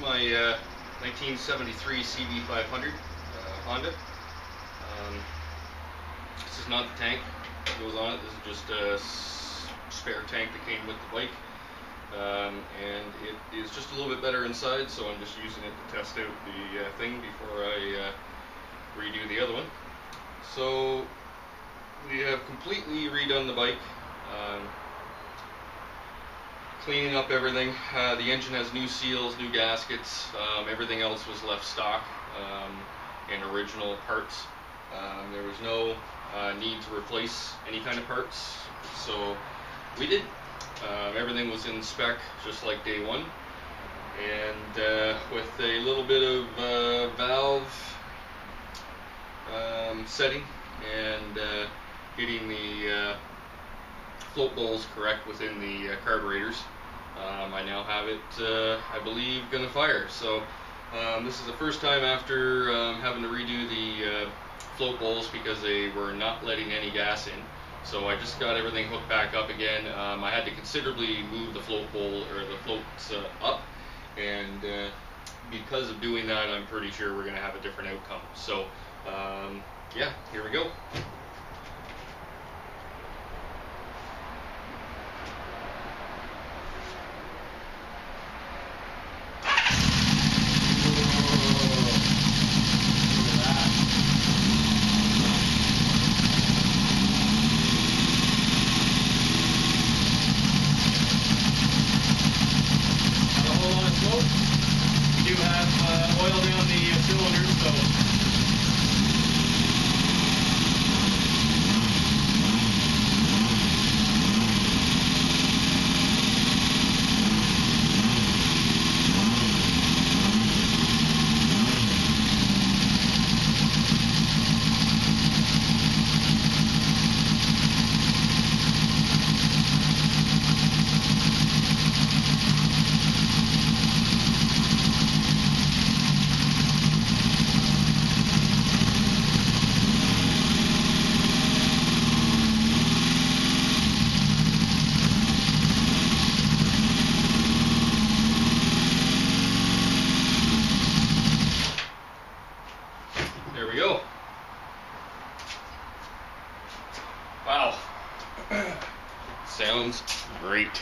my 1973 CB500 Honda. This is not the tank that goes on it. This is just a spare tank that came with the bike. And it is just a little bit better inside, so I'm just using it to test out the thing before I redo the other one. So we have completely redone the bike, cleaning up everything. The engine has new seals, new gaskets. Everything else was left stock and original parts. There was no need to replace any kind of parts, so we did. Everything was in spec, just like day one, and with a little bit of valve setting and getting the float bowls correct within the carburetors, I now have it, I believe, gonna fire. So this is the first time after having to redo the float bowls because they were not letting any gas in. So I just got everything hooked back up again. I had to considerably move the float bowl, or the floats up, and because of doing that, I'm pretty sure we're going to have a different outcome. So yeah, here we go. We do have oil down the cylinders, so there we go. Wow. Sounds great.